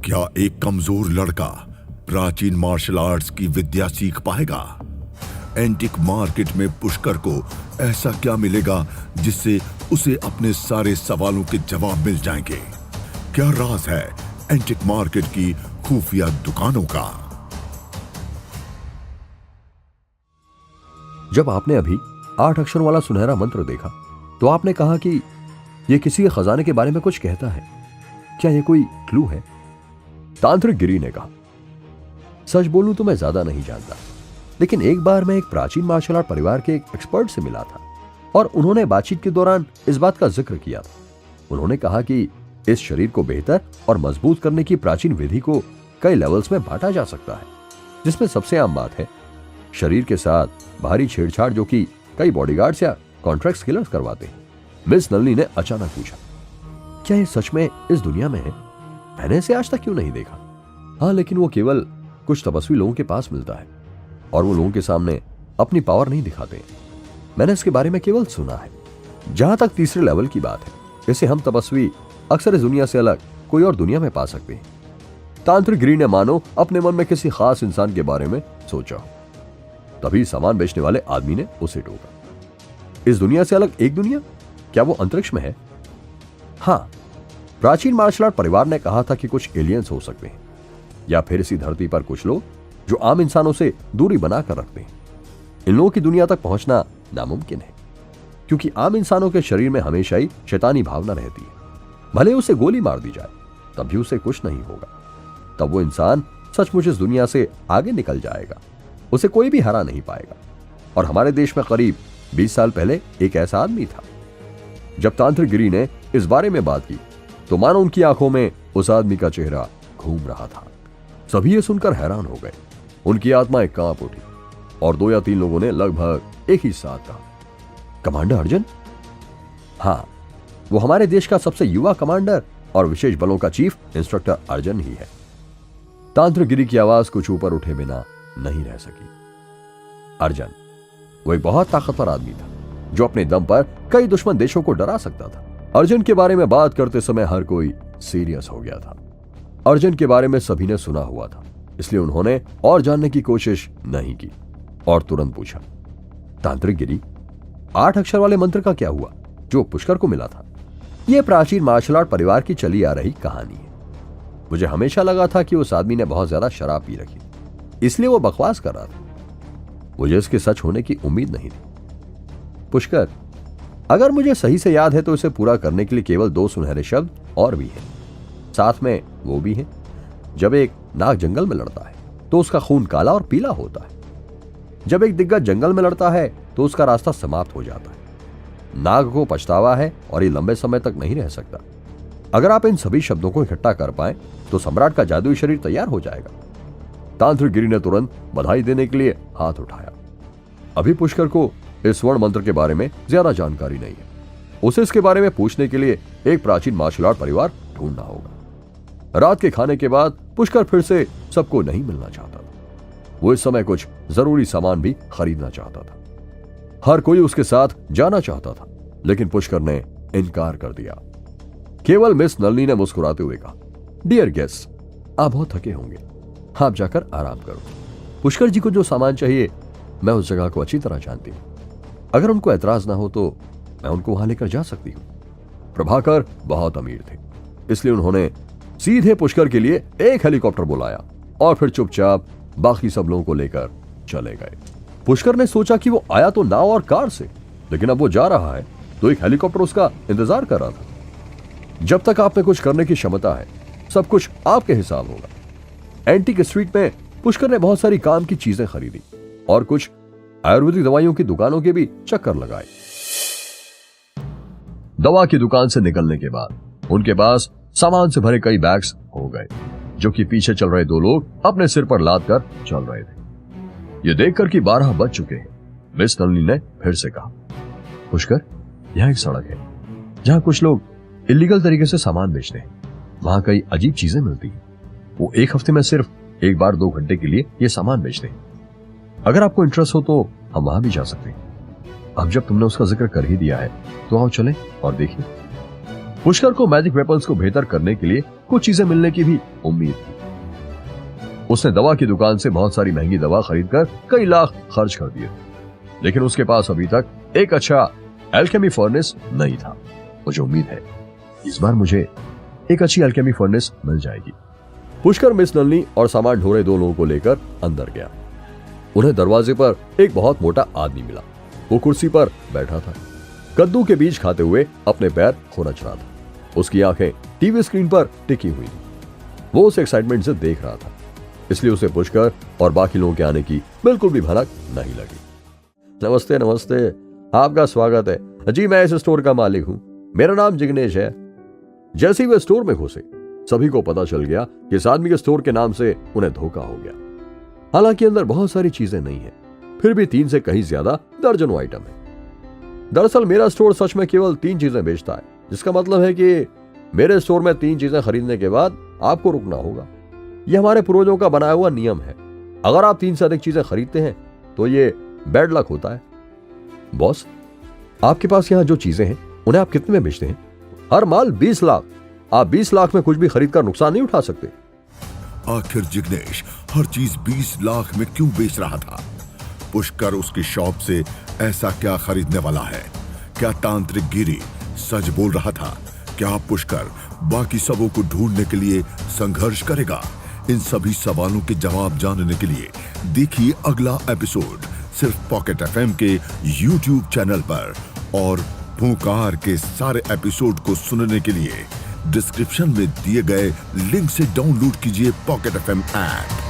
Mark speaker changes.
Speaker 1: क्या एक कमजोर लड़का प्राचीन मार्शल आर्ट्स की विद्या सीख पाएगा? एंटिक मार्केट में पुष्कर को ऐसा क्या मिलेगा जिससे उसे अपने सारे सवालों के जवाब मिल जाएंगे? क्या राज है एंटिक मार्केट की खुफिया दुकानों का?
Speaker 2: जब आपने अभी 8 अक्षर वाला सुनहरा मंत्र देखा तो आपने कहा कि यह किसी खजाने के बारे में कुछ कहता है। क्या यह कोई क्लू है? तांत्रिक गिरी ने कहा, सच बोलूं तो मैं ज्यादा नहीं जानता, लेकिन एक बार मैं एक प्राचीन मार्शल आर्ट परिवार के एक एक्सपर्ट से मिला था और उन्होंने बातचीत के दौरान इस बात का जिक्र किया था। उन्होंने कहा कि इस शरीर को बेहतर और मजबूत करने की प्राचीन विधि को कई लेवल्स में बांटा जा सकता है, जिसमें सबसे आम बात है शरीर के साथ भारी छेड़छाड़, जो कि कई बॉडीगार्ड्स या कॉन्ट्रैक्ट किलर्स करवाते हैं। मिस नलिनी ने अचानक पूछा, क्या ये सच में इस दुनिया में है? मैंने इसे आज तक क्यों नहीं देखा? हाँ, लेकिन वो केवल कुछ तपस्वी लोगों के पास मिलता है और वो लोगों के सामने अपनी पावर नहीं दिखाते। मैंने इसके बारे में केवल सुना है। जहां तक तीसरे लेवल की बात है, इसे हम तपस्वी अक्सर इस दुनिया से अलग कोई और दुनिया में पा सकते हैं। तांत्रिक गिरी ने मानो अपने मन में किसी खास इंसान के बारे में सोचा। तभी सामान बेचने वाले आदमी ने उसे टोका, इस दुनिया से अलग एक दुनिया? क्या वो अंतरिक्ष में है? हाँ, प्राचीन मार्शल आर्ट परिवार ने कहा था कि कुछ एलियंस हो सकते हैं, या फिर इसी धरती पर कुछ लोग जो आम इंसानों से दूरी बनाकर रखते हैं। इन लोगों की दुनिया तक पहुंचना नामुमकिन है, क्योंकि आम इंसानों के शरीर में हमेशा ही शैतानी भावना रहती है। भले उसे गोली मार दी जाए तब भी उसे कुछ नहीं होगा। तब वो इंसान सचमुच इस दुनिया से आगे निकल जाएगा, उसे कोई भी हरा नहीं पाएगा। और हमारे देश में करीब 20 साल पहले एक ऐसा आदमी था। जब तांत्रिक गिरी ने इस बारे में बात की तो मानो उनकी आंखों में उस आदमी का चेहरा घूम रहा था। सभी ये सुनकर हैरान हो गए। उनकी आत्माएं कांप उठी और 2 या 3 लोगों ने लगभग एक ही साथ कहा, कमांडर अर्जुन? हाँ, वो हमारे देश का सबसे युवा कमांडर और विशेष बलों का चीफ इंस्ट्रक्टर अर्जुन ही है। तांत्रिक गिरी की आवाज कुछ ऊपर उठे बिना नहीं रह सकी। अर्जुन वो एक बहुत ताकतवर आदमी था जो अपने दम पर कई दुश्मन देशों को डरा सकता था। अर्जुन के बारे में बात करते समय हर कोई सीरियस हो गया था। अर्जुन के बारे में सभी ने सुना हुआ था, इसलिए उन्होंने और जानने की कोशिश नहीं की और तुरंत पूछा, तांत्रिक गिरी, 8 अक्षर वाले मंत्र का क्या हुआ जो पुष्कर को मिला था? यह प्राचीन मार्शल आर्ट परिवार की चली आ रही कहानी है। मुझे हमेशा लगा था कि उस आदमी ने बहुत ज्यादा शराब पी रखी, इसलिए वो बकवास कर रहा था। मुझे इसके सच होने की उम्मीद नहीं थी। पुष्कर, अगर मुझे सही से याद है तो इसे पूरा करने के लिए केवल 2 सुनहरे शब्द और भी हैं। साथ में वो भी है, जब एक नाग जंगल में लड़ता है तो उसका खून काला और पीला होता है। जब एक दिग्गज जंगल में लड़ता है तो उसका रास्ता समाप्त हो जाता है। नाग को पछतावा है और ये लंबे समय तक नहीं रह सकता। अगर आप इन सभी शब्दों को इकट्ठा कर पाए तो सम्राट का जादुई शरीर तैयार हो जाएगा। तांत्रिक गिरी ने तुरंत बधाई देने के लिए हाथ उठाया। अभी पुष्कर को इस स्वर्ण मंत्र के बारे में ज्यादा जानकारी नहीं है। उसे इसके बारे में पूछने के लिए एक प्राचीन मार्शल आर्ट परिवार ढूंढना होगा। रात के खाने के बाद पुष्कर फिर से सबको नहीं मिलना चाहता था। वो इस समय कुछ जरूरी सामान भी खरीदना चाहता था। हर कोई उसके साथ जाना चाहता था, लेकिन पुष्कर ने इनकार कर दिया। केवल मिस नलिनी ने मुस्कुराते हुए कहा, डियर गेस्ट, आप बहुत थके होंगे, आप जाकर आराम करो। पुष्कर जी को जो सामान चाहिए मैं उस जगह को अच्छी तरह जानती हूं। अगर उनको ऐतराज ना हो तो मैं उनको वहां लेकर जा सकती हूं। प्रभाकर बहुत अमीर थे, इसलिए उन्होंने सीधे पुष्कर के लिए एक हेलीकॉप्टर बुलाया और फिर चुपचाप बाकी सब लोगों को लेकर चले गए। पुष्कर ने सोचा कि वो आया तो नाव और कार से, लेकिन अब वो जा रहा है तो एक हेलीकॉप्टर उसका इंतजार कर रहा था। जब तक आप में कुछ करने की क्षमता है, सब कुछ आपके हिसाब होगा। एंटीक स्ट्रीट में पुष्कर ने बहुत सारी काम की चीजें खरीदी और कुछ आयुर्वेदिक दवाइयों की दुकानों के भी चक्कर लगाए। दवा की दुकान से निकलने के बाद उनके पास सामान से भरे कई बैग्स हो गए, जो कि पीछे चल रहे 2 लोग अपने सिर पर लाद कर चल रहे थे। ये देखकर कि 12 बज चुके हैं, मिस नलिनी ने फिर से कहा, पुष्कर, यह एक सड़क है जहां कुछ लोग इलीगल तरीके से सामान बेचते हैं। वहां कई अजीब चीजें मिलती हैं। वो एक हफ्ते में सिर्फ एक बार 2 घंटे के लिए ये सामान बेचते हैं। अगर आपको इंटरेस्ट हो तो हम वहां भी जा सकते हैं। अब जब तुमने उसका जिक्र कर ही दिया है तो आओ चलें और देखिए। पुष्कर को मैजिक वेपन्स को बेहतर करने के लिए कुछ चीजें मिलने की भी उम्मीद थी। उसने दवा की दुकान से बहुत सारी महंगी दवा खरीदकर कई लाख खर्च कर दिए, लेकिन उसके पास अभी तक एक अच्छा एल्केमी फर्नेस नहीं था। मुझे उम्मीद है इस बार मुझे एक अच्छी एल्केमी फर्नेस मिल जाएगी। पुष्कर मिस नलनी और सामान ढोरे दो लोगों को लेकर अंदर गया। उन्हें दरवाजे पर एक बहुत मोटा आदमी मिला। वो कुर्सी पर बैठा था, कद्दू के बीज खाते हुए अपने पैर खोरच रहा था। उसकी आंखें टीवी स्क्रीन पर टिकी हुई थी। वो उसे एक्साइटमेंट से देख रहा था, इसलिए उसे पुष्कर और बाकी लोगों के आने की बिल्कुल भी भनक नहीं लगी। नमस्ते नमस्ते, आपका स्वागत है जी। मैं इस स्टोर का मालिक हूं, मेरा नाम जिग्नेश है। जैसे ही वे स्टोर में घुसे, सभी को पता चल गया कि इस आदमी के स्टोर के नाम से उन्हें धोखा हो गया। हालांकि अंदर बहुत सारी चीजें नहीं है, फिर भी 3 से कहीं ज्यादा दर्जनों आइटम है। दरअसल मेरा स्टोर सच में केवल 3 चीजें बेचता है, जिसका मतलब है कि मेरे स्टोर में 3 चीजें खरीदने के बाद आपको रुकना होगा। यह हमारे पूर्वजों का बनाया हुआ नियम है। अगर आप 3 से अधिक चीजें खरीदते हैं तो ये बैड लक होता है। बॉस, आपके पास यहाँ जो चीजें हैं उन्हें आप कितने में बेचते हैं? हर माल 20 लाख। आप 20 लाख में कुछ भी खरीदकर नुकसान नहीं उठा सकते।
Speaker 1: आखिर जिग्नेश हर चीज 20 लाख में क्यों बेच रहा था? पुष्कर उसकी शॉप से ऐसा क्या खरीदने वाला है? क्या तांत्रिक गिरी सच बोल रहा था? क्या पुष्कर बाकी सबों को ढूंढने के लिए संघर्ष करेगा? इन सभी सवालों के जवाब जानने के लिए देखिए अगला एपिसोड सिर्फ पॉकेट एफएम के YouTube चैनल पर। और फूंकार के सारे एपिसोड को सुनने के लिए डिस्क्रिप्शन में दिए गए लिंक से डाउनलोड कीजिए पॉकेट एफएम ऐप।